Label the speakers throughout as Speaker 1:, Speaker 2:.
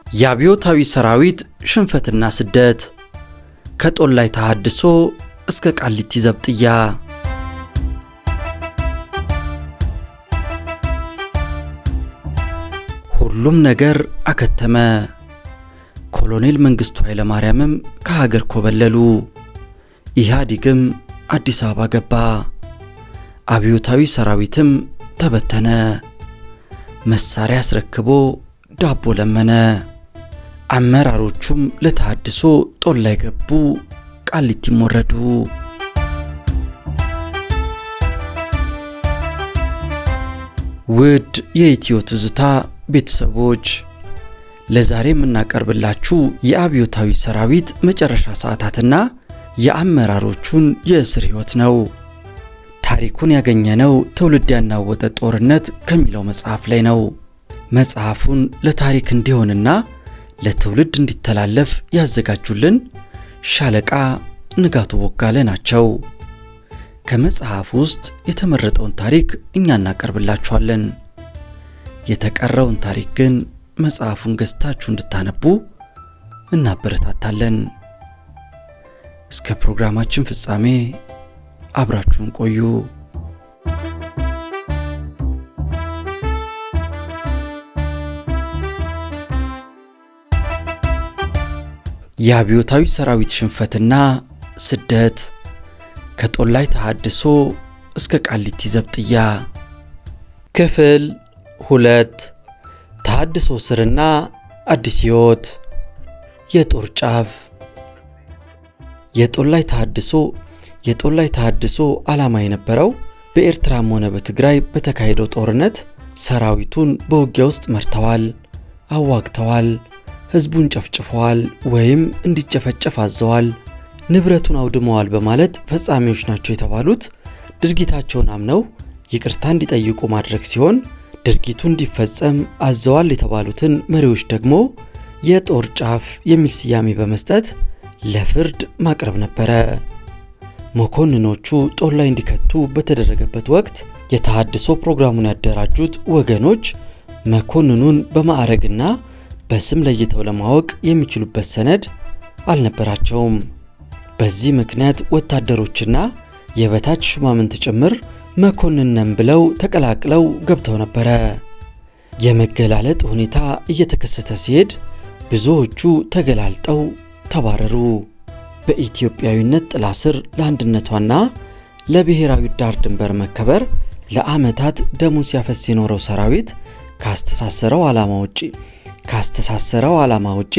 Speaker 1: የአብዮታዊ ሰራዊት ሽንፈትና ስደት ከጦላይ ተሐድሶ እስከ ቃሊቲ ዘብጥያ። ሁሉም ነገር አከተመ። ኮሎኔል መንግስቱ ኃይለማርያምም ከሀገር ኮበለሉ። ኢህአዴግም አዲስ አበባ ገባ። አብዮታዊ ሰራዊትም ተበተነ። መሳሪያ አስረክቦ ዳቦ ለመነ። አመራሮቹም ለተሐድሶ ጦላይ ገቡ፣ ቃሊቲም ወረዱ። ውድ የኢትዮ ትዝታ ቤተሰቦች ለዛሬ የምናቀርብላችሁ የአብዮታዊ ሰራዊት መጨረሻ ሰዓታትና የአመራሮቹን የእስር ሕይወት ነው። ታሪኩን ያገኘነው ትውልድ ያናወጠ ጦርነት ከሚለው መጽሐፍ ላይ ነው። መጽሐፉን ለታሪክ እንዲሆንና ለትውልድ እንዲተላለፍ ያዘጋጁልን ሻለቃ ንጋቱ ቦጋለ ናቸው። ከመጽሐፍ ውስጥ የተመረጠውን ታሪክ እኛ እናቀርብላችኋለን። የተቀረውን ታሪክ ግን መጽሐፉን ገዝታችሁ እንድታነቡ እናበረታታለን። እስከ ፕሮግራማችን ፍጻሜ አብራችሁን ቆዩ። የአብዮታዊ ሰራዊት ሽንፈትና ስደት ከጦላይ ተሐድሶ እስከ ቃሊቲ ዘብጥያ። ክፍል 2 ተሐድሶ ስርና አዲስ ሕይወት። የጦር ጫፍ። የጦላይ ተሐድሶ ዓላማ የነበረው በኤርትራም ሆነ በትግራይ በተካሄደው ጦርነት ሰራዊቱን በውጊያ ውስጥ መርተዋል፣ አዋግተዋል፣ ህዝቡን ጨፍጭፈዋል ወይም እንዲጨፈጨፍ አዘዋል፣ ንብረቱን አውድመዋል በማለት ፈጻሚዎች ናቸው የተባሉት ድርጊታቸውን አምነው ይቅርታ እንዲጠይቁ ማድረግ ሲሆን፣ ድርጊቱ እንዲፈጸም አዘዋል የተባሉትን መሪዎች ደግሞ የጦር ጫፍ የሚል ስያሜ በመስጠት ለፍርድ ማቅረብ ነበረ። መኮንኖቹ ጦር ላይ እንዲከቱ በተደረገበት ወቅት የተሐድሶ ፕሮግራሙን ያደራጁት ወገኖች መኮንኑን በማዕረግና በስም ለይተው ለማወቅ የሚችሉበት ሰነድ አልነበራቸውም። በዚህ ምክንያት ወታደሮችና የበታች ሹማምንት ጭምር መኮንን ነን ብለው ተቀላቅለው ገብተው ነበረ። የመገላለጥ ሁኔታ እየተከሰተ ሲሄድ ብዙዎቹ ተገላልጠው ተባረሩ። በኢትዮጵያዊነት ጥላ ስር ለአንድነቷና ለብሔራዊ ዳር ድንበር መከበር ለዓመታት ደሙን ሲያፈስ የኖረው ሰራዊት ካስተሳሰረው ዓላማ ውጪ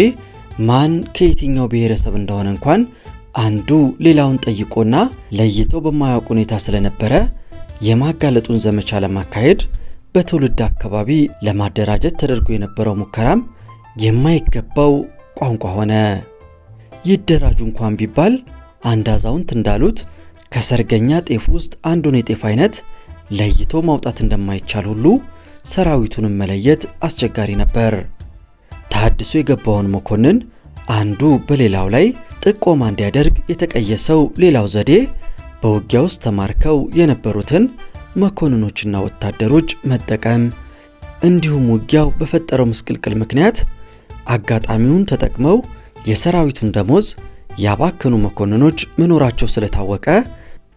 Speaker 1: ማን ከየትኛው ብሔረሰብ እንደሆነ እንኳን አንዱ ሌላውን ጠይቆና ለይቶ በማያውቅ ሁኔታ ስለነበረ የማጋለጡን ዘመቻ ለማካሄድ በትውልድ አካባቢ ለማደራጀት ተደርጎ የነበረው ሙከራም የማይገባው ቋንቋ ሆነ። ይደራጁ እንኳን ቢባል አንድ አዛውንት እንዳሉት ከሰርገኛ ጤፍ ውስጥ አንዱን የጤፍ አይነት ለይቶ ማውጣት እንደማይቻል ሁሉ ሰራዊቱንም መለየት አስቸጋሪ ነበር። ተሐድሶ የገባውን መኮንን አንዱ በሌላው ላይ ጥቆማ እንዲያደርግ የተቀየሰው ሌላው ዘዴ በውጊያ ውስጥ ተማርከው የነበሩትን መኮንኖችና ወታደሮች መጠቀም፣ እንዲሁም ውጊያው በፈጠረው ምስቅልቅል ምክንያት አጋጣሚውን ተጠቅመው የሰራዊቱን ደሞዝ ያባከኑ መኮንኖች መኖራቸው ስለታወቀ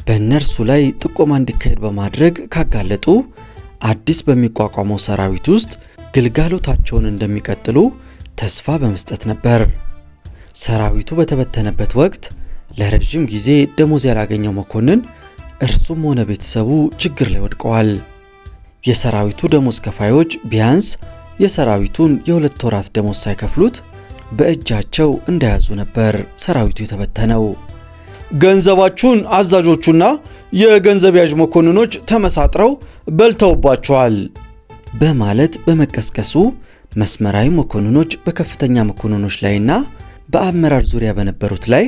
Speaker 1: በእነርሱ ላይ ጥቆማ እንዲካሄድ በማድረግ ካጋለጡ አዲስ በሚቋቋመው ሰራዊት ውስጥ ግልጋሎታቸውን እንደሚቀጥሉ ተስፋ በመስጠት ነበር። ሰራዊቱ በተበተነበት ወቅት ለረጅም ጊዜ ደሞዝ ያላገኘው መኮንን እርሱም ሆነ ቤተሰቡ ችግር ላይ ወድቀዋል። የሰራዊቱ ደሞዝ ከፋዮች ቢያንስ የሰራዊቱን የ2 ወራት ደሞዝ ሳይከፍሉት በእጃቸው እንደያዙ ነበር ሰራዊቱ የተበተነው። ገንዘባችሁን አዛዦቹና የገንዘብ ያዥ መኮንኖች ተመሳጥረው በልተውባቸዋል በማለት በመቀስቀሱ መስመራዊ መኮንኖች በከፍተኛ መኮንኖች ላይና በአመራር ዙሪያ በነበሩት ላይ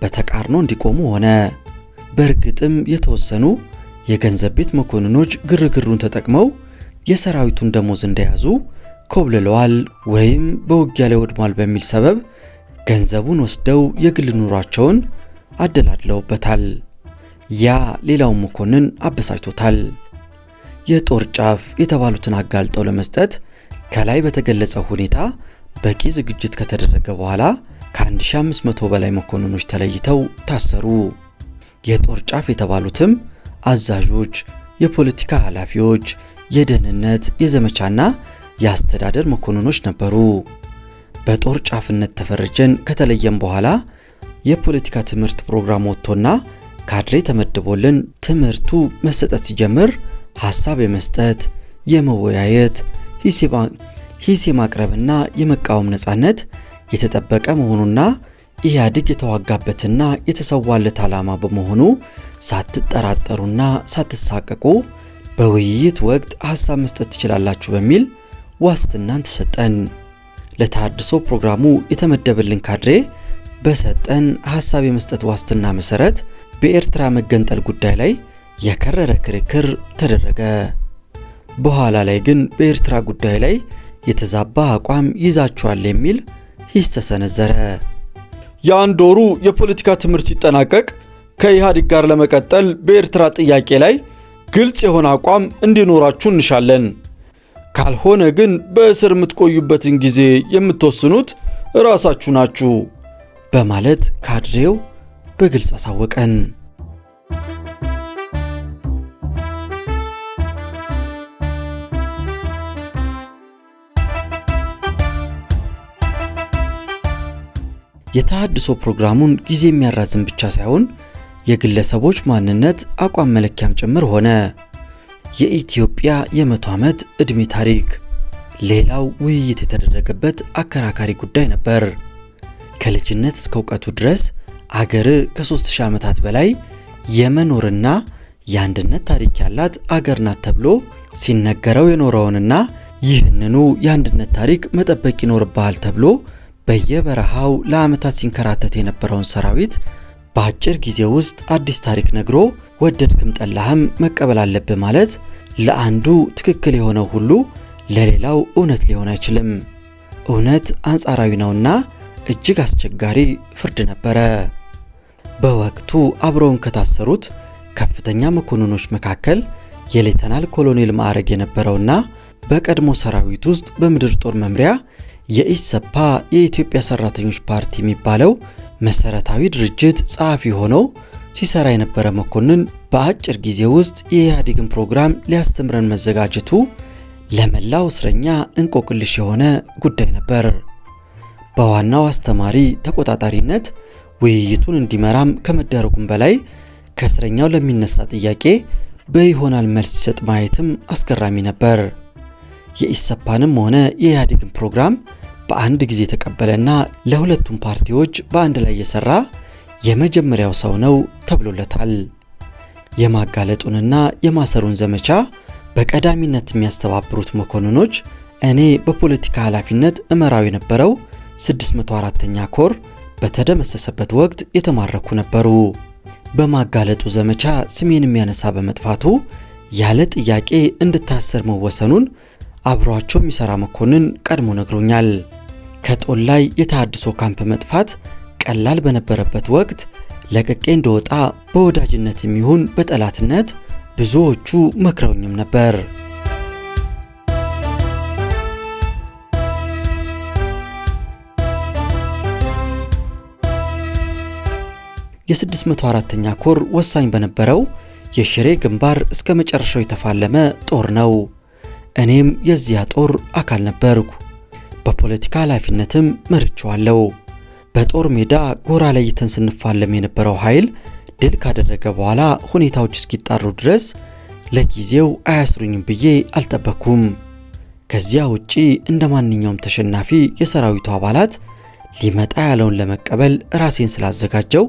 Speaker 1: በተቃርኖ እንዲቆሙ ሆነ። በእርግጥም የተወሰኑ የገንዘብ ቤት መኮንኖች ግርግሩን ተጠቅመው የሰራዊቱን ደሞዝ እንደያዙ ኮብልለዋል ወይም በውጊያ ላይ ወድሟል በሚል ሰበብ ገንዘቡን ወስደው የግል ኑሯቸውን አደላድለውበታል። ያ ሌላውን መኮንን አበሳጭቶታል። የጦር ጫፍ የተባሉትን አጋልጠው ለመስጠት ከላይ በተገለጸው ሁኔታ በቂ ዝግጅት ከተደረገ በኋላ ከ1500 በላይ መኮንኖች ተለይተው ታሰሩ። የጦር ጫፍ የተባሉትም አዛዦች፣ የፖለቲካ ኃላፊዎች፣ የደህንነት፣ የዘመቻና የአስተዳደር መኮንኖች ነበሩ። በጦር ጫፍነት ተፈርጀን ከተለየም በኋላ የፖለቲካ ትምህርት ፕሮግራም ወጥቶና ካድሬ ተመድቦልን ትምህርቱ መሰጠት ሲጀምር ሐሳብ የመስጠት፣ የመወያየት፣ ሂስ የማቅረብና የመቃወም ነጻነት የተጠበቀ መሆኑና ኢህአዴግ የተዋጋበትና የተሰዋለት ዓላማ በመሆኑ ሳትጠራጠሩና ሳትሳቀቁ በውይይት ወቅት ሐሳብ መስጠት ትችላላችሁ በሚል ዋስትናን ተሰጠን። ለተሃድሶ ፕሮግራሙ የተመደበልን ካድሬ በሰጠን ሐሳብ የመስጠት ዋስትና መሰረት በኤርትራ መገንጠል ጉዳይ ላይ የከረረ ክርክር ተደረገ። በኋላ ላይ ግን በኤርትራ ጉዳይ ላይ የተዛባ አቋም ይዛችኋል የሚል ሂስ ተሰነዘረ።
Speaker 2: የአንድ ወሩ የፖለቲካ ትምህርት ሲጠናቀቅ ከኢህአዴግ ጋር ለመቀጠል በኤርትራ ጥያቄ ላይ ግልጽ የሆነ አቋም እንዲኖራችሁ እንሻለን። ካልሆነ ግን በእስር የምትቆዩበትን ጊዜ የምትወስኑት ራሳችሁ ናችሁ
Speaker 1: በማለት ካድሬው በግልጽ አሳወቀን። የተሃድሶ ፕሮግራሙን ጊዜ የሚያራዝም ብቻ ሳይሆን የግለሰቦች ማንነት አቋም መለኪያም ጭምር ሆነ። የኢትዮጵያ የ100 ዓመት ዕድሜ ታሪክ ሌላው ውይይት የተደረገበት አከራካሪ ጉዳይ ነበር። ከልጅነት እስከ ዕውቀቱ ድረስ አገር ከ3000 ዓመታት በላይ የመኖርና የአንድነት ታሪክ ያላት አገር ናት ተብሎ ሲነገረው የኖረውንና ይህንኑ የአንድነት ታሪክ መጠበቅ ይኖርብሃል ተብሎ በየበረሃው ለዓመታት ሲንከራተት የነበረውን ሰራዊት በአጭር ጊዜ ውስጥ አዲስ ታሪክ ነግሮ ወደድክም ጠላህም መቀበል አለብህ ማለት ለአንዱ ትክክል የሆነው ሁሉ ለሌላው እውነት ሊሆን አይችልም። እውነት አንጻራዊ ነውና እጅግ አስቸጋሪ ፍርድ ነበረ። በወቅቱ አብረውን ከታሰሩት ከፍተኛ መኮንኖች መካከል የሌተናል ኮሎኔል ማዕረግ የነበረውና በቀድሞ ሰራዊት ውስጥ በምድር ጦር መምሪያ የኢሰፓ የኢትዮጵያ ሰራተኞች ፓርቲ የሚባለው መሰረታዊ ድርጅት ጸሐፊ ሆኖ ሲሰራ የነበረ መኮንን በአጭር ጊዜ ውስጥ የኢህአዴግን ፕሮግራም ሊያስተምረን መዘጋጀቱ ለመላው እስረኛ እንቆቅልሽ የሆነ ጉዳይ ነበር። በዋናው አስተማሪ ተቆጣጣሪነት ውይይቱን እንዲመራም ከመደረጉም በላይ ከእስረኛው ለሚነሳ ጥያቄ በይሆናል መልስ ሲሰጥ ማየትም አስገራሚ ነበር። የኢሰፓንም ሆነ የኢህአዴግን ፕሮግራም በአንድ ጊዜ ተቀበለና ለሁለቱም ፓርቲዎች በአንድ ላይ የሰራ የመጀመሪያው ሰው ነው ተብሎለታል። የማጋለጡንና የማሰሩን ዘመቻ በቀዳሚነት የሚያስተባብሩት መኮንኖች እኔ በፖለቲካ ኃላፊነት እመራው የነበረው 604ኛ ኮር በተደመሰሰበት ወቅት የተማረኩ ነበሩ። በማጋለጡ ዘመቻ ስሜን የሚያነሳ በመጥፋቱ ያለ ጥያቄ እንድታሰር መወሰኑን አብሯቸው የሚሰራ መኮንን ቀድሞ ነግሮኛል። ከጦል ላይ የተሃድሶ ካምፕ መጥፋት ቀላል በነበረበት ወቅት ለቅቄ እንደወጣ በወዳጅነት የሚሆን በጠላትነት ብዙዎቹ መክረውኝም ነበር። የ604ኛ ኮር ወሳኝ በነበረው የሽሬ ግንባር እስከ መጨረሻው የተፋለመ ጦር ነው። እኔም የዚያ ጦር አካል ነበርኩ። በፖለቲካ ኃላፊነትም መርቼዋለሁ። በጦር ሜዳ ጎራ ለይተን ስንፋለም የነበረው ኃይል ድል ካደረገ በኋላ ሁኔታዎች እስኪጣሩ ድረስ ለጊዜው አያስሩኝም ብዬ አልጠበቅኩም። ከዚያ ውጪ እንደ ማንኛውም ተሸናፊ የሰራዊቱ አባላት ሊመጣ ያለውን ለመቀበል ራሴን ስላዘጋጀው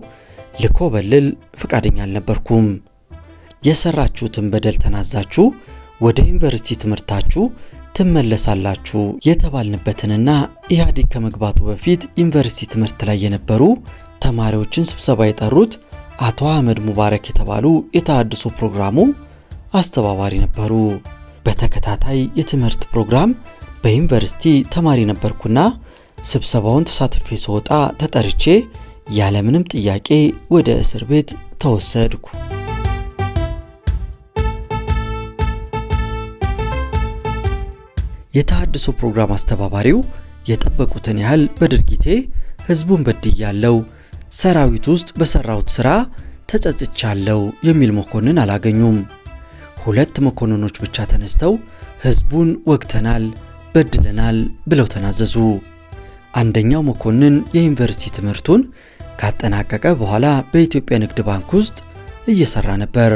Speaker 1: ልኮበልል ፈቃደኛ አልነበርኩም። የሰራችሁትን በደል ተናዛችሁ ወደ ዩኒቨርሲቲ ትምህርታችሁ ትመለሳላችሁ የተባልንበትንና ኢህአዴግ ከመግባቱ በፊት ዩኒቨርሲቲ ትምህርት ላይ የነበሩ ተማሪዎችን ስብሰባ የጠሩት አቶ አህመድ ሙባረክ የተባሉ የተሃድሶ ፕሮግራሙ አስተባባሪ ነበሩ። በተከታታይ የትምህርት ፕሮግራም በዩኒቨርሲቲ ተማሪ ነበርኩና ስብሰባውን ተሳትፌ ስወጣ ተጠርቼ ያለምንም ጥያቄ ወደ እስር ቤት ተወሰድኩ። የተሃድሶ ፕሮግራም አስተባባሪው የጠበቁትን ያህል በድርጊቴ ህዝቡን በድያለው፣ ሰራዊት ውስጥ በሰራውት ስራ ተጸጽቻለው የሚል መኮንን አላገኙም። 2 መኮንኖች ብቻ ተነስተው ህዝቡን ወግተናል፣ በድለናል ብለው ተናዘዙ። አንደኛው መኮንን የዩኒቨርሲቲ ትምህርቱን ካጠናቀቀ በኋላ በኢትዮጵያ ንግድ ባንክ ውስጥ እየሰራ ነበር።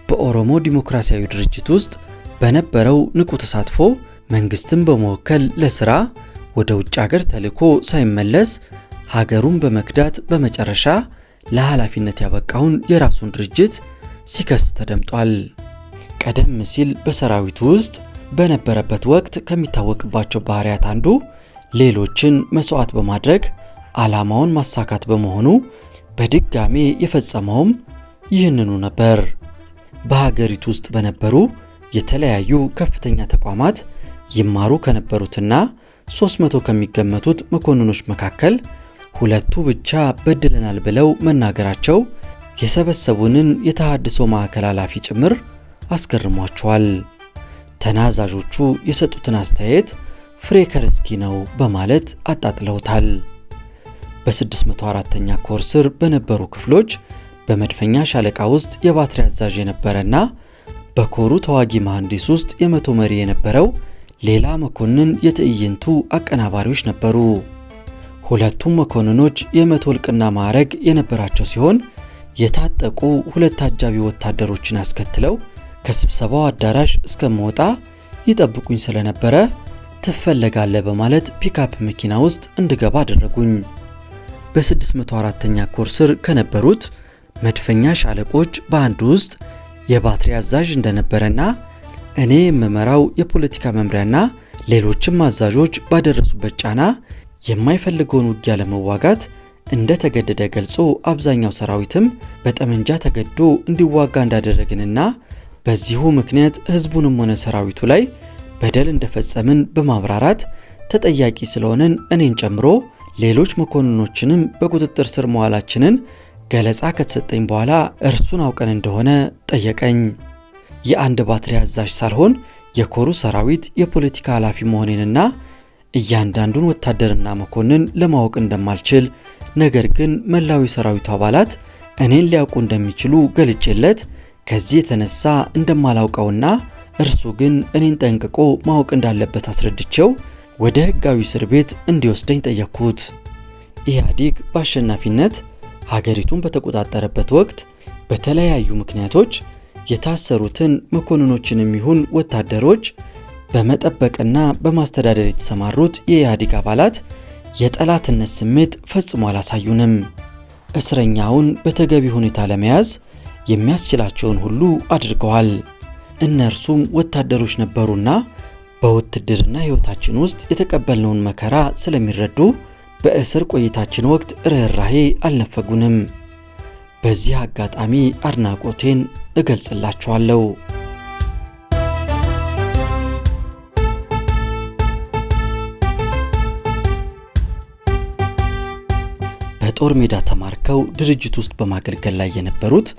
Speaker 1: በኦሮሞ ዲሞክራሲያዊ ድርጅት ውስጥ በነበረው ንቁ ተሳትፎ መንግስትን በመወከል ለስራ ወደ ውጭ ሀገር ተልኮ ሳይመለስ ሀገሩን በመክዳት በመጨረሻ ለኃላፊነት ያበቃውን የራሱን ድርጅት ሲከስ ተደምጧል። ቀደም ሲል በሰራዊቱ ውስጥ በነበረበት ወቅት ከሚታወቅባቸው ባህሪያት አንዱ ሌሎችን መስዋዕት በማድረግ ዓላማውን ማሳካት በመሆኑ በድጋሜ የፈጸመውም ይህንኑ ነበር። በሀገሪቱ ውስጥ በነበሩ የተለያዩ ከፍተኛ ተቋማት ይማሩ ከነበሩትና 300 ከሚገመቱት መኮንኖች መካከል 2 ብቻ በድለናል ብለው መናገራቸው የሰበሰቡንን የተሃድሶ ማዕከል ኃላፊ ጭምር አስገርሟቸዋል። ተናዛዦቹ የሰጡትን አስተያየት ፍሬ ከርስኪ ነው በማለት አጣጥለውታል። በ604ኛ ኮር ስር በነበሩ ክፍሎች በመድፈኛ ሻለቃ ውስጥ የባትሪ አዛዥ የነበረና በኮሩ ተዋጊ መሐንዲስ ውስጥ የመቶ መሪ የነበረው ሌላ መኮንን የትዕይንቱ አቀናባሪዎች ነበሩ። 2ቱም መኮንኖች የመቶ እልቅና ማዕረግ የነበራቸው ሲሆን የታጠቁ 2 አጃቢ ወታደሮችን አስከትለው ከስብሰባው አዳራሽ እስከመውጣ ይጠብቁኝ ስለነበረ ትፈለጋለህ በማለት ፒካፕ መኪና ውስጥ እንድገባ አደረጉኝ። በ604ኛ ኮር ስር ከነበሩት መድፈኛ ሻለቆች በአንዱ ውስጥ የባትሪ አዛዥ እንደነበረና እኔ የምመራው የፖለቲካ መምሪያና ሌሎችም አዛዦች ባደረሱበት ጫና የማይፈልገውን ውጊያ ለመዋጋት እንደተገደደ ገልጾ አብዛኛው ሰራዊትም በጠመንጃ ተገዶ እንዲዋጋ እንዳደረግንና በዚሁ ምክንያት ህዝቡንም ሆነ ሰራዊቱ ላይ በደል እንደፈጸምን በማብራራት ተጠያቂ ስለሆነን እኔን ጨምሮ ሌሎች መኮንኖችንም በቁጥጥር ስር መዋላችንን ገለጻ ከተሰጠኝ በኋላ እርሱን አውቀን እንደሆነ ጠየቀኝ። የአንድ ባትሪ አዛዥ ሳልሆን የኮሩ ሰራዊት የፖለቲካ ኃላፊ መሆኔንና እያንዳንዱን ወታደርና መኮንን ለማወቅ እንደማልችል ነገር ግን መላው ሰራዊቱ አባላት እኔን ሊያውቁ እንደሚችሉ ገልጬለት ከዚህ የተነሳ እንደማላውቀውና እርሱ ግን እኔን ጠንቅቆ ማወቅ እንዳለበት አስረድቼው ወደ ህጋዊ እስር ቤት እንዲወስደኝ ጠየቅኩት። ኢህአዴግ በአሸናፊነት ሀገሪቱን በተቆጣጠረበት ወቅት በተለያዩ ምክንያቶች የታሰሩትን መኮንኖችንም ይሁን ወታደሮች በመጠበቅና በማስተዳደር የተሰማሩት የኢህአዴግ አባላት የጠላትነት ስሜት ፈጽሞ አላሳዩንም። እስረኛውን በተገቢ ሁኔታ ለመያዝ የሚያስችላቸውን ሁሉ አድርገዋል። እነርሱም ወታደሮች ነበሩና በውትድርና ህይወታችን ውስጥ የተቀበልነውን መከራ ስለሚረዱ በእስር ቆይታችን ወቅት ርህራሄ አልነፈጉንም። በዚህ አጋጣሚ አድናቆቴን እገልጽላቸዋለሁ። በጦር ሜዳ ተማርከው ድርጅት ውስጥ በማገልገል ላይ የነበሩት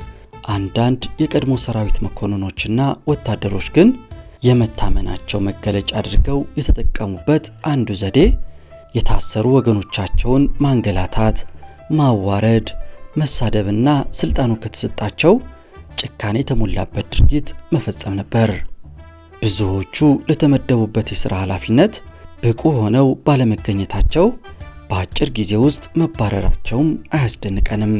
Speaker 1: አንዳንድ የቀድሞ ሰራዊት መኮንኖችና ወታደሮች ግን የመታመናቸው መገለጫ አድርገው የተጠቀሙበት አንዱ ዘዴ የታሰሩ ወገኖቻቸውን ማንገላታት፣ ማዋረድ፣ መሳደብና ስልጣኑ ከተሰጣቸው ጭካኔ የተሞላበት ድርጊት መፈጸም ነበር። ብዙዎቹ ለተመደቡበት የሥራ ኃላፊነት ብቁ ሆነው ባለመገኘታቸው በአጭር ጊዜ ውስጥ መባረራቸውም አያስደንቀንም።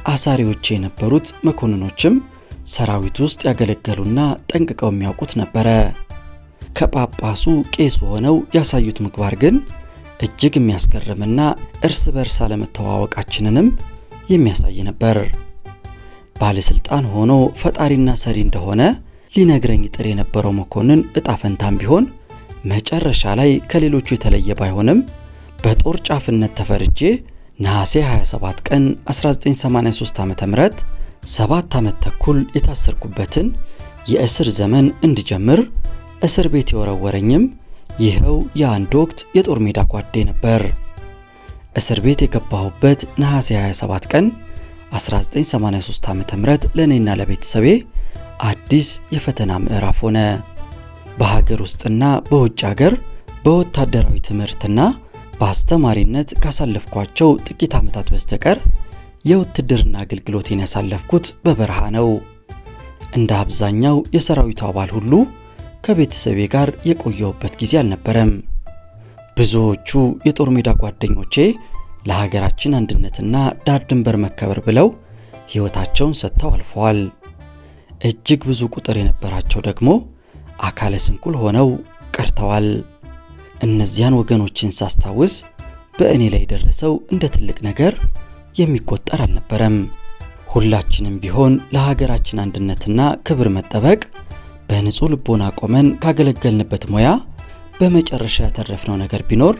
Speaker 1: አሳሪዎች የነበሩት መኮንኖችም ሰራዊት ውስጥ ያገለገሉና ጠንቅቀው የሚያውቁት ነበረ። ከጳጳሱ ቄስ ሆነው ያሳዩት ምግባር ግን እጅግ የሚያስገርምና እርስ በርስ አለመተዋወቃችንንም የሚያሳይ ነበር። ባለስልጣን ሆኖ ፈጣሪና ሰሪ እንደሆነ ሊነግረኝ ጥሬ የነበረው መኮንን እጣ ፈንታም ቢሆን መጨረሻ ላይ ከሌሎቹ የተለየ ባይሆንም በጦር ጫፍነት ተፈርጄ ነሐሴ 27 ቀን 1983 ዓ.ም 7 ዓመት ተኩል የታሰርኩበትን የእስር ዘመን እንድጀምር እስር ቤት የወረወረኝም ይኸው የአንድ ወቅት የጦር ሜዳ ጓዴ ነበር። እስር ቤት የገባሁበት ነሐሴ 27 ቀን 1983 ዓ.ም ለእኔና ለቤተሰቤ አዲስ የፈተና ምዕራፍ ሆነ። በሀገር ውስጥና በውጭ ሀገር በወታደራዊ ትምህርትና በአስተማሪነት ካሳለፍኳቸው ጥቂት ዓመታት በስተቀር የውትድርና አገልግሎቴን ያሳለፍኩት በበረሃ ነው። እንደ አብዛኛው የሰራዊቱ አባል ሁሉ ከቤተሰቤ ጋር የቆየሁበት ጊዜ አልነበረም። ብዙዎቹ የጦር ሜዳ ጓደኞቼ ለሀገራችን አንድነትና ዳር ድንበር መከበር ብለው ሕይወታቸውን ሰጥተው አልፈዋል። እጅግ ብዙ ቁጥር የነበራቸው ደግሞ አካለ ስንኩል ሆነው ቀርተዋል። እነዚያን ወገኖችን ሳስታውስ በእኔ ላይ የደረሰው እንደ ትልቅ ነገር የሚቆጠር አልነበረም። ሁላችንም ቢሆን ለሀገራችን አንድነትና ክብር መጠበቅ በንጹህ ልቦና ቆመን ካገለገልንበት ሙያ በመጨረሻ ያተረፍነው ነገር ቢኖር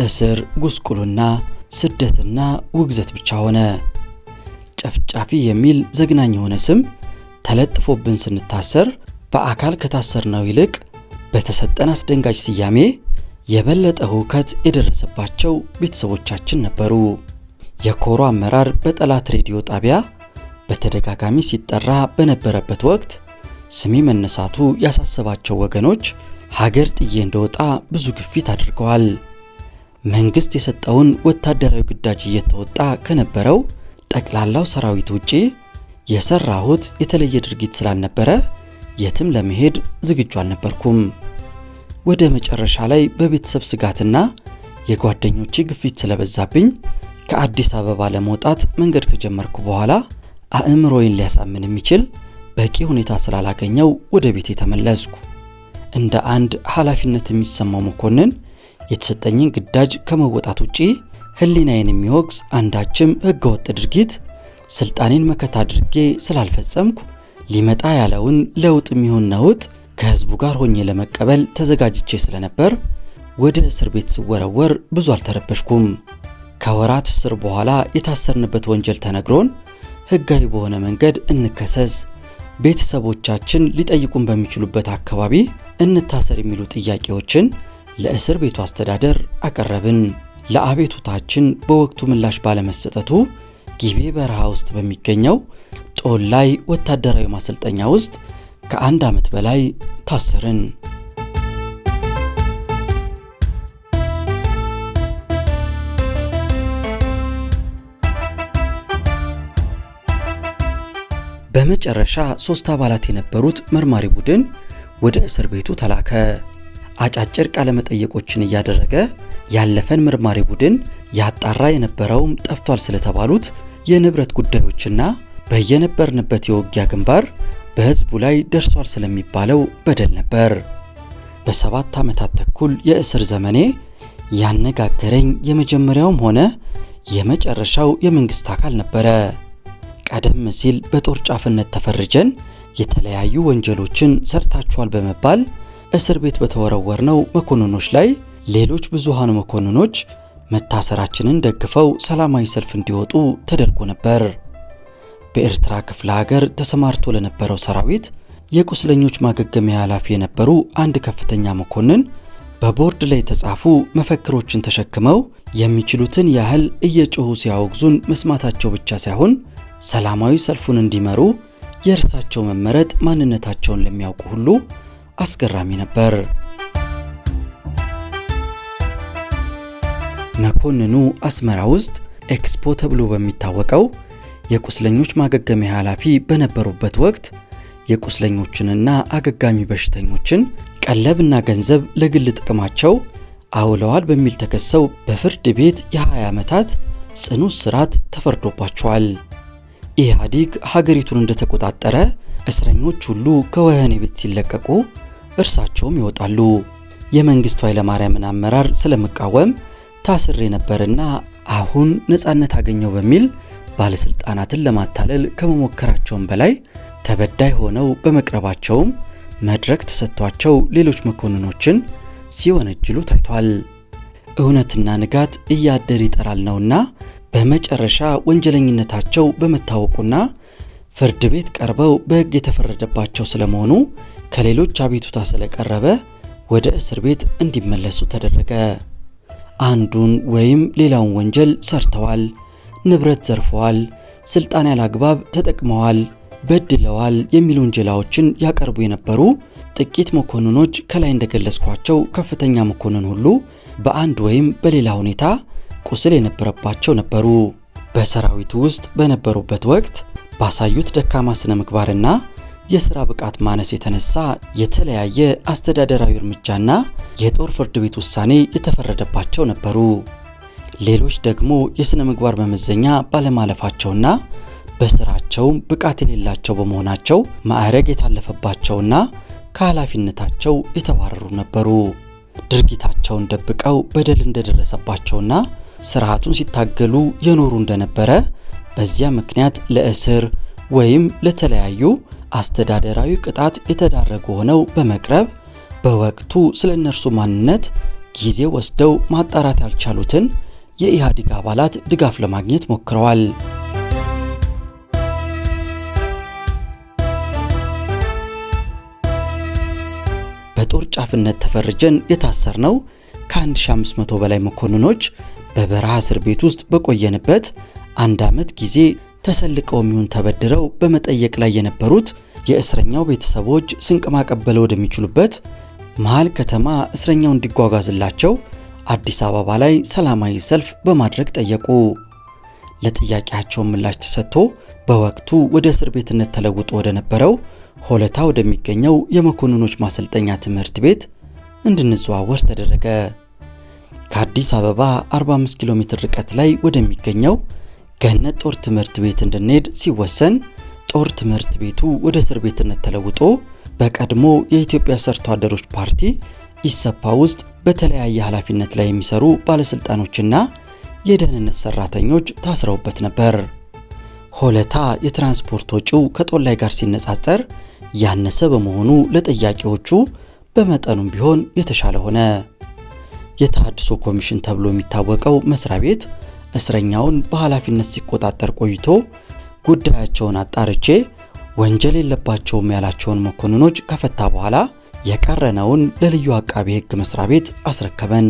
Speaker 1: እስር፣ ጉስቁልና፣ ስደትና ውግዘት ብቻ ሆነ። ጨፍጫፊ የሚል ዘግናኝ የሆነ ስም ተለጥፎብን ስንታሰር በአካል ከታሰርነው ይልቅ በተሰጠን አስደንጋጭ ስያሜ የበለጠ ሁከት የደረሰባቸው ቤተሰቦቻችን ነበሩ። የኮሮ አመራር በጠላት ሬዲዮ ጣቢያ በተደጋጋሚ ሲጠራ በነበረበት ወቅት ስሜ መነሳቱ ያሳሰባቸው ወገኖች ሀገር ጥዬ እንደወጣ ብዙ ግፊት አድርገዋል። መንግስት የሰጠውን ወታደራዊ ግዳጅ እየተወጣ ከነበረው ጠቅላላው ሰራዊት ውጪ የሰራሁት የተለየ ድርጊት ስላልነበረ የትም ለመሄድ ዝግጁ አልነበርኩም። ወደ መጨረሻ ላይ በቤተሰብ ስጋትና የጓደኞቼ ግፊት ስለበዛብኝ ከአዲስ አበባ ለመውጣት መንገድ ከጀመርኩ በኋላ አእምሮዬን ሊያሳምን የሚችል በቂ ሁኔታ ስላላገኘው ወደ ቤቴ ተመለስኩ። እንደ አንድ ኃላፊነት የሚሰማው መኮንን የተሰጠኝን ግዳጅ ከመወጣት ውጪ ሕሊናዬን የሚወቅስ አንዳችም ሕገወጥ ድርጊት ስልጣኔን መከታ አድርጌ ስላልፈጸምኩ ሊመጣ ያለውን ለውጥ የሚሆን ነውጥ ከህዝቡ ጋር ሆኜ ለመቀበል ተዘጋጅቼ ስለነበር ወደ እስር ቤት ስወረወር ብዙ አልተረበሽኩም። ከወራት እስር በኋላ የታሰርንበት ወንጀል ተነግሮን ህጋዊ በሆነ መንገድ እንከሰስ፣ ቤተሰቦቻችን ሊጠይቁን በሚችሉበት አካባቢ እንታሰር የሚሉ ጥያቄዎችን ለእስር ቤቱ አስተዳደር አቀረብን። ለአቤቱታችን በወቅቱ ምላሽ ባለመሰጠቱ ጊቤ በረሃ ውስጥ በሚገኘው ጦላይ ወታደራዊ ማሰልጠኛ ውስጥ ከ1 ዓመት በላይ ታሰርን። በመጨረሻ 3 አባላት የነበሩት መርማሪ ቡድን ወደ እስር ቤቱ ተላከ። አጫጭር ቃለ መጠይቆችን እያደረገ ያለፈን መርማሪ ቡድን ያጣራ የነበረውም ጠፍቷል ስለተባሉት የንብረት ጉዳዮችና በየነበርንበት የውጊያ ግንባር በህዝቡ ላይ ደርሷል ስለሚባለው በደል ነበር። በ7 ዓመታት ተኩል የእስር ዘመኔ ያነጋገረኝ የመጀመሪያውም ሆነ የመጨረሻው የመንግስት አካል ነበረ። ቀደም ሲል በጦር ጫፍነት ተፈርጀን የተለያዩ ወንጀሎችን ሰርታችኋል በመባል እስር ቤት በተወረወርነው መኮንኖች ላይ ሌሎች ብዙሃን መኮንኖች መታሰራችንን ደግፈው ሰላማዊ ሰልፍ እንዲወጡ ተደርጎ ነበር። በኤርትራ ክፍለ ሀገር ተሰማርቶ ለነበረው ሰራዊት የቁስለኞች ማገገሚያ ኃላፊ የነበሩ አንድ ከፍተኛ መኮንን በቦርድ ላይ የተጻፉ መፈክሮችን ተሸክመው የሚችሉትን ያህል እየጮሁ ሲያወግዙን መስማታቸው ብቻ ሳይሆን ሰላማዊ ሰልፉን እንዲመሩ የእርሳቸው መመረጥ ማንነታቸውን ለሚያውቁ ሁሉ አስገራሚ ነበር። መኮንኑ አስመራ ውስጥ ኤክስፖ ተብሎ በሚታወቀው የቁስለኞች ማገገሚያ ኃላፊ በነበሩበት ወቅት የቁስለኞችንና አገጋሚ በሽተኞችን ቀለብና ገንዘብ ለግል ጥቅማቸው አውለዋል በሚል ተከሰው በፍርድ ቤት የ20 ዓመታት ጽኑ እስራት ተፈርዶባቸዋል። ኢህአዲግ ሀገሪቱን እንደተቆጣጠረ እስረኞች ሁሉ ከወህኒ ቤት ሲለቀቁ እርሳቸውም ይወጣሉ። የመንግስቱ ኃይለማርያምን አመራር ስለመቃወም ታስሬ ነበርና አሁን ነፃነት አገኘው በሚል ባለስልጣናትን ለማታለል ከመሞከራቸውም በላይ ተበዳይ ሆነው በመቅረባቸውም መድረክ ተሰጥቷቸው ሌሎች መኮንኖችን ሲወነጅሉ ታይቷል። እውነትና ንጋት እያደር ይጠራል ነውና በመጨረሻ ወንጀለኝነታቸው በመታወቁና ፍርድ ቤት ቀርበው በሕግ የተፈረደባቸው ስለመሆኑ ከሌሎች አቤቱታ ስለቀረበ ወደ እስር ቤት እንዲመለሱ ተደረገ። አንዱን ወይም ሌላውን ወንጀል ሰርተዋል፣ ንብረት ዘርፈዋል፣ ስልጣን ያላግባብ ተጠቅመዋል፣ በድለዋል የሚሉ ወንጀላዎችን ያቀርቡ የነበሩ ጥቂት መኮንኖች ከላይ እንደገለጽኳቸው ከፍተኛ መኮንን ሁሉ በአንድ ወይም በሌላ ሁኔታ ቁስል የነበረባቸው ነበሩ። በሰራዊቱ ውስጥ በነበሩበት ወቅት ባሳዩት ደካማ ስነ ምግባርና የሥራ ብቃት ማነስ የተነሳ የተለያየ አስተዳደራዊ እርምጃና የጦር ፍርድ ቤት ውሳኔ የተፈረደባቸው ነበሩ። ሌሎች ደግሞ የሥነ ምግባር መመዘኛ ባለማለፋቸውና በሥራቸውም ብቃት የሌላቸው በመሆናቸው ማዕረግ የታለፈባቸውና ከኃላፊነታቸው የተባረሩ ነበሩ። ድርጊታቸውን ደብቀው በደል እንደደረሰባቸውና ስርዓቱን ሲታገሉ የኖሩ እንደነበረ በዚያ ምክንያት ለእስር ወይም ለተለያዩ አስተዳደራዊ ቅጣት የተዳረጉ ሆነው በመቅረብ በወቅቱ ስለ እነርሱ ማንነት ጊዜ ወስደው ማጣራት ያልቻሉትን የኢህአዴግ አባላት ድጋፍ ለማግኘት ሞክረዋል። በጦር ጫፍነት ተፈርጀን የታሰርነው ከ1500 በላይ መኮንኖች በበረሃ እስር ቤት ውስጥ በቆየንበት 1 ዓመት ጊዜ ተሰልቀው የሚሆን ተበድረው በመጠየቅ ላይ የነበሩት የእስረኛው ቤተሰቦች ስንቅ ማቀበል ወደሚችሉበት መሃል ከተማ እስረኛው እንዲጓጓዝላቸው አዲስ አበባ ላይ ሰላማዊ ሰልፍ በማድረግ ጠየቁ። ለጥያቄያቸው ምላሽ ተሰጥቶ በወቅቱ ወደ እስር ቤትነት ተለውጦ ወደ ነበረው ሆለታ ወደሚገኘው የመኮንኖች ማሰልጠኛ ትምህርት ቤት እንድንዘዋወር ተደረገ። ከአዲስ አበባ 45 ኪሎ ሜትር ርቀት ላይ ወደሚገኘው ገነት ጦር ትምህርት ቤት እንድንሄድ ሲወሰን ጦር ትምህርት ቤቱ ወደ እስር ቤትነት ተለውጦ በቀድሞ የኢትዮጵያ ሰርቶ አደሮች ፓርቲ ኢሰፓ ውስጥ በተለያየ ኃላፊነት ላይ የሚሰሩ ባለስልጣኖችና የደህንነት ሰራተኞች ታስረውበት ነበር። ሆለታ የትራንስፖርት ወጪው ከጦላይ ጋር ሲነጻጸር ያነሰ በመሆኑ ለጠያቂዎቹ በመጠኑም ቢሆን የተሻለ ሆነ። የተሃድሶ ኮሚሽን ተብሎ የሚታወቀው መስሪያ ቤት እስረኛውን በኃላፊነት ሲቆጣጠር ቆይቶ ጉዳያቸውን አጣርቼ ወንጀል የለባቸውም ያላቸውን መኮንኖች ከፈታ በኋላ የቀረነውን ለልዩ አቃቢ ሕግ መስሪያ ቤት አስረከበን።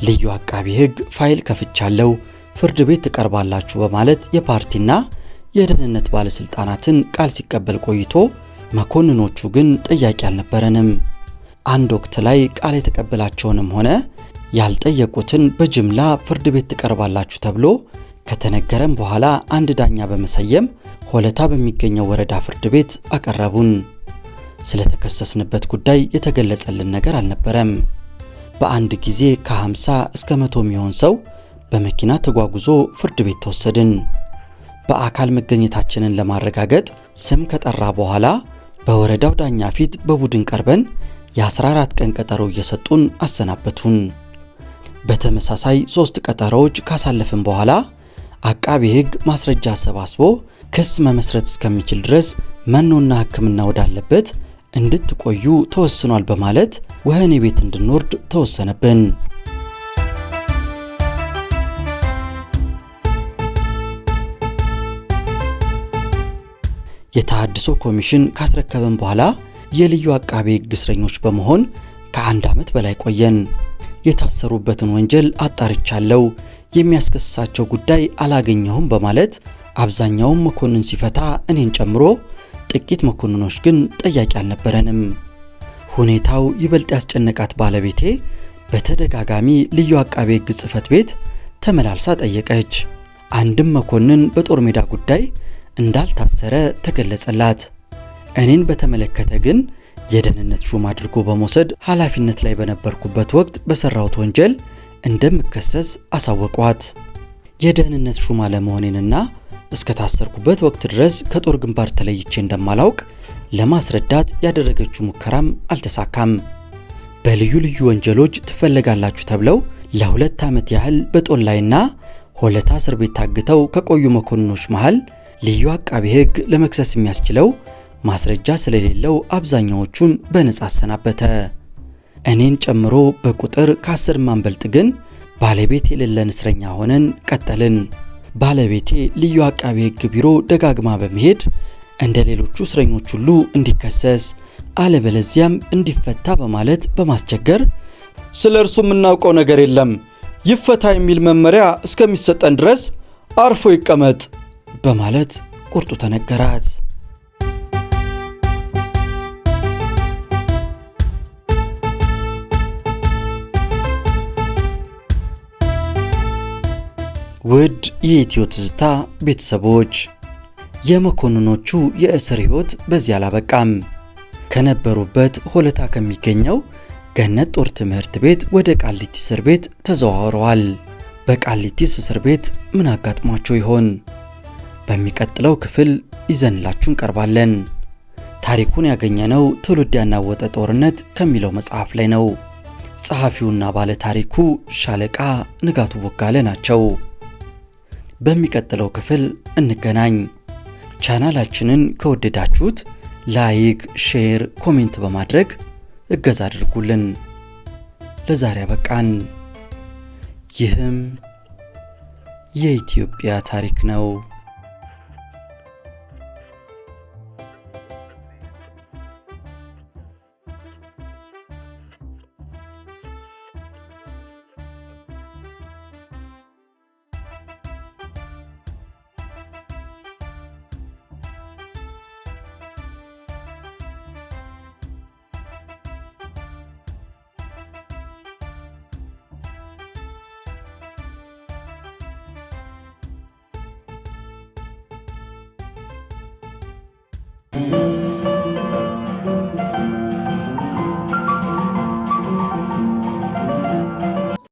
Speaker 1: ልዩ አቃቢ ሕግ ፋይል ከፍቻለሁ፣ ፍርድ ቤት ትቀርባላችሁ በማለት የፓርቲና የደህንነት ባለስልጣናትን ቃል ሲቀበል ቆይቶ መኮንኖቹ ግን ጥያቄ አልነበረንም። አንድ ወቅት ላይ ቃል የተቀበላቸውንም ሆነ ያልጠየቁትን በጅምላ ፍርድ ቤት ትቀርባላችሁ ተብሎ ከተነገረም በኋላ አንድ ዳኛ በመሰየም ሆለታ በሚገኘው ወረዳ ፍርድ ቤት አቀረቡን። ስለተከሰስንበት ጉዳይ የተገለጸልን ነገር አልነበረም። በአንድ ጊዜ ከ50 እስከ 100 የሚሆን ሰው በመኪና ተጓጉዞ ፍርድ ቤት ተወሰድን። በአካል መገኘታችንን ለማረጋገጥ ስም ከጠራ በኋላ በወረዳው ዳኛ ፊት በቡድን ቀርበን የ14 ቀን ቀጠሮ እየሰጡን አሰናበቱን። በተመሳሳይ 3 ቀጠሮዎች ካሳለፍን በኋላ አቃቢ ሕግ ማስረጃ አሰባስቦ ክስ መመስረት እስከሚችል ድረስ መኖና ሕክምና ወዳለበት እንድትቆዩ ተወስኗል በማለት ወህኒ ቤት እንድንወርድ ተወሰነብን። የተሃድሶ ኮሚሽን ካስረከበን በኋላ የልዩ አቃቢ ሕግ እስረኞች በመሆን ከ1 ዓመት በላይ ቆየን። የታሰሩበትን ወንጀል አጣርቻለሁ፣ የሚያስከስሳቸው ጉዳይ አላገኘሁም በማለት አብዛኛውን መኮንን ሲፈታ እኔን ጨምሮ ጥቂት መኮንኖች ግን ጠያቂ አልነበረንም። ሁኔታው ይበልጥ ያስጨነቃት ባለቤቴ በተደጋጋሚ ልዩ አቃቢ ሕግ ጽሕፈት ቤት ተመላልሳ ጠየቀች። አንድም መኮንን በጦር ሜዳ ጉዳይ እንዳልታሰረ ተገለጸላት። እኔን በተመለከተ ግን የደህንነት ሹም አድርጎ በመውሰድ ኃላፊነት ላይ በነበርኩበት ወቅት በሰራሁት ወንጀል እንደምከሰስ አሳወቋት። የደህንነት ሹም አለመሆኔንና እስከ ታሰርኩበት ወቅት ድረስ ከጦር ግንባር ተለይቼ እንደማላውቅ ለማስረዳት ያደረገችው ሙከራም አልተሳካም። በልዩ ልዩ ወንጀሎች ትፈለጋላችሁ ተብለው ለ2 ዓመት ያህል በጦላይና ሆለታ እስር ቤት ታግተው ከቆዩ መኮንኖች መሃል ልዩ አቃቢ ሕግ ለመክሰስ የሚያስችለው ማስረጃ ስለሌለው አብዛኛዎቹን በነጻ አሰናበተ። እኔን ጨምሮ በቁጥር ከ10 ማንበልጥ ግን ባለቤት የሌለን እስረኛ ሆነን ቀጠልን። ባለቤቴ ልዩ አቃቤ ሕግ ቢሮ ደጋግማ በመሄድ እንደ ሌሎቹ እስረኞች ሁሉ እንዲከሰስ አለበለዚያም እንዲፈታ በማለት በማስቸገር
Speaker 2: ስለ እርሱ የምናውቀው ነገር የለም፣ ይፈታ የሚል መመሪያ እስከሚሰጠን ድረስ አርፎ ይቀመጥ
Speaker 1: በማለት ቁርጡ ተነገራት። ውድ የኢትዮ ትዝታ ቤተሰቦች የመኮንኖቹ የእስር ሕይወት በዚህ አላበቃም። ከነበሩበት ሆለታ ከሚገኘው ገነት ጦር ትምህርት ቤት ወደ ቃሊቲ እስር ቤት ተዘዋውረዋል። በቃሊቲስ እስር ቤት ምን አጋጥሟቸው ይሆን? በሚቀጥለው ክፍል ይዘንላችሁ እንቀርባለን። ታሪኩን ያገኘነው ትውልድ ያናወጠ ጦርነት ከሚለው መጽሐፍ ላይ ነው። ጸሐፊውና ባለ ታሪኩ ሻለቃ ንጋቱ ቦጋለ ናቸው። በሚቀጥለው ክፍል እንገናኝ። ቻናላችንን ከወደዳችሁት ላይክ፣ ሼር፣ ኮሜንት በማድረግ እገዛ አድርጉልን። ለዛሬ አበቃን። ይህም የኢትዮጵያ ታሪክ ነው።